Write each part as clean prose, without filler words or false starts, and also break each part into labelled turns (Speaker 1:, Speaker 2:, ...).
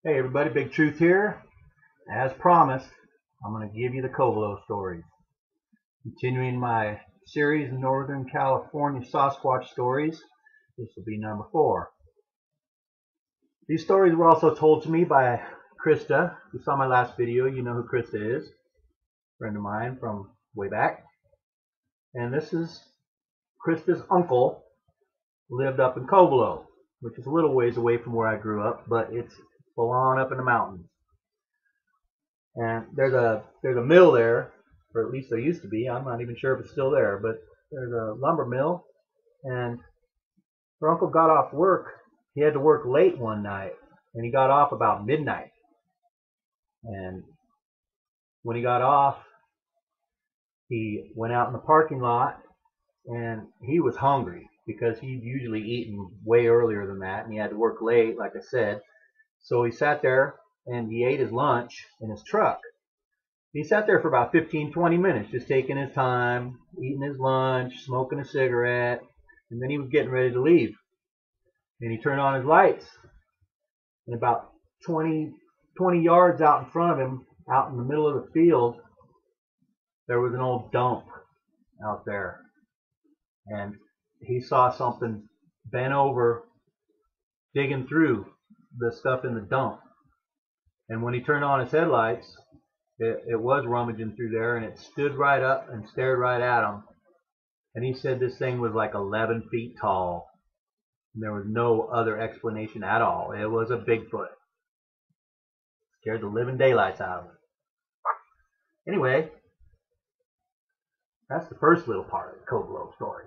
Speaker 1: Hey everybody, Big Truth here. As promised, I'm going to give you the Covelo stories. Continuing my series of Northern California Sasquatch stories, this will be number 4. These stories were also told to me by Krista. If you saw my last video, you know who Krista is. A friend of mine from way back. And this is Krista's uncle, lived up in Covelo, which is a little ways away from where I grew up, but it's full on up in the mountains. And there's a mill there, or at least there used to be. I'm not even sure if it's still there, but there's a lumber mill. And her uncle got off work. He had to work late one night, and he got off about midnight. And when he got off, he went out in the parking lot, and he was hungry because he'd usually eaten way earlier than that, and he had to work late, like I said. So he sat there and he ate his lunch in his truck. He sat there for about 15-20 minutes, just taking his time, eating his lunch, smoking a cigarette, and then he was getting ready to leave. And he turned on his lights, and about 20 yards out in front of him, out in the middle of the field, there was an old dump out there. And he saw something bent over, digging through the stuff in the dump. And when he turned on his headlights, it was rummaging through there, and it stood right up and stared right at him. And he said this thing was like 11 feet tall. And there was no other explanation at all. It was a Bigfoot. Scared the living daylights out of him. Anyway, that's the first little part of the Covelo story.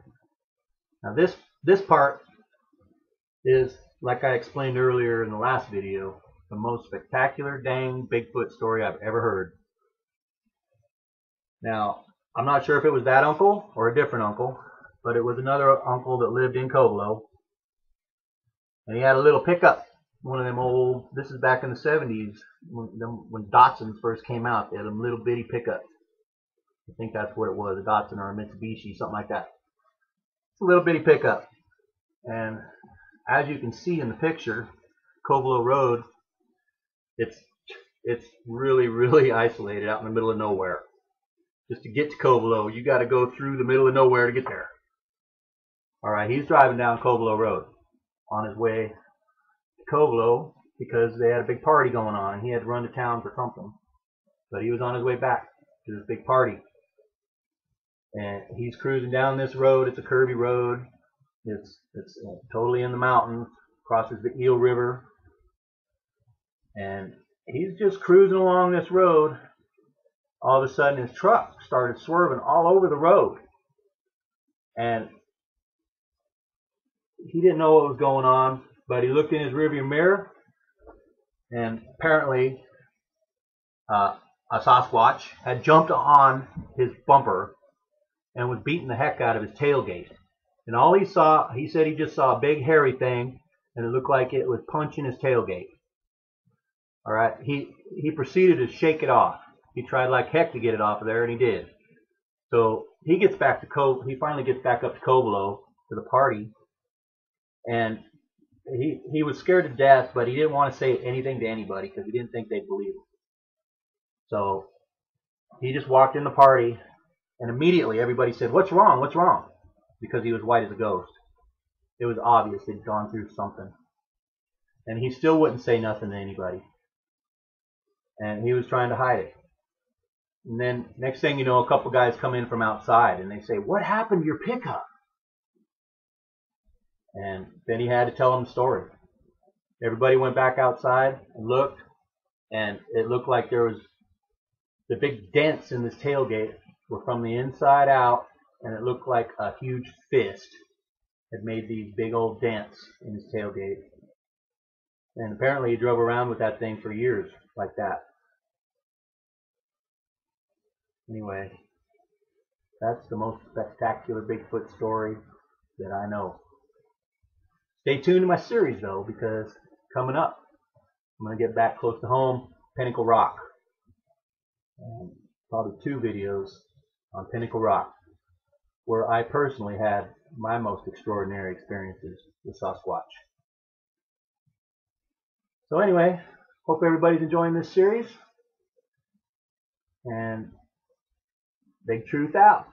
Speaker 1: Now this part is, like I explained earlier in the last video, the most spectacular dang Bigfoot story I've ever heard. Now, I'm not sure if it was that uncle or a different uncle, but it was another uncle that lived in Covelo. And he had a little pickup, one of them old, this is back in the 70s, when Datsuns first came out. They had them little bitty pickups. I think that's what it was, a Datsun or a Mitsubishi, something like that. It's a little bitty pickup. And as you can see in the picture, Covelo Road, it's really, really isolated out in the middle of nowhere. Just to get to Covelo, you got to go through the middle of nowhere to get there. Alright, he's driving down Covelo Road on his way to Covelo because they had a big party going on, and he had to run to town for something. But he was on his way back to this big party. And he's cruising down this road. It's a curvy road. It's totally in the mountains, crosses the Eel River. And he's just cruising along this road. All of a sudden his truck started swerving all over the road. And he didn't know what was going on, but he looked in his rearview mirror, and apparently a Sasquatch had jumped on his bumper and was beating the heck out of his tailgate. And all he saw, he said he just saw a big hairy thing, and it looked like it was punching his tailgate. Alright, he proceeded to shake it off. He tried like heck to get it off of there, and he did. So he gets back to he finally gets back up to Covelo to the party, and he was scared to death, but he didn't want to say anything to anybody because he didn't think they'd believe him. So he just walked in the party, and immediately everybody said, "What's wrong? What's wrong?" Because he was white as a ghost. It was obvious he'd gone through something. And he still wouldn't say nothing to anybody. And he was trying to hide it. And then next thing you know, a couple guys come in from outside, and they say, "What happened to your pickup?" And then he had to tell them the story. Everybody went back outside and looked, and it looked like there was the big dents in this tailgate were from the inside out, and it looked like a huge fist had made these big old dents in his tailgate. And apparently he drove around with that thing for years like that. Anyway, that's the most spectacular Bigfoot story that I know. Stay tuned to my series though, because coming up, I'm going to get back close to home, Pinnacle Rock. And probably 2 videos on Pinnacle Rock, where I personally had my most extraordinary experiences with Sasquatch. So anyway, Hope everybody's enjoying this series. And Big Truth out.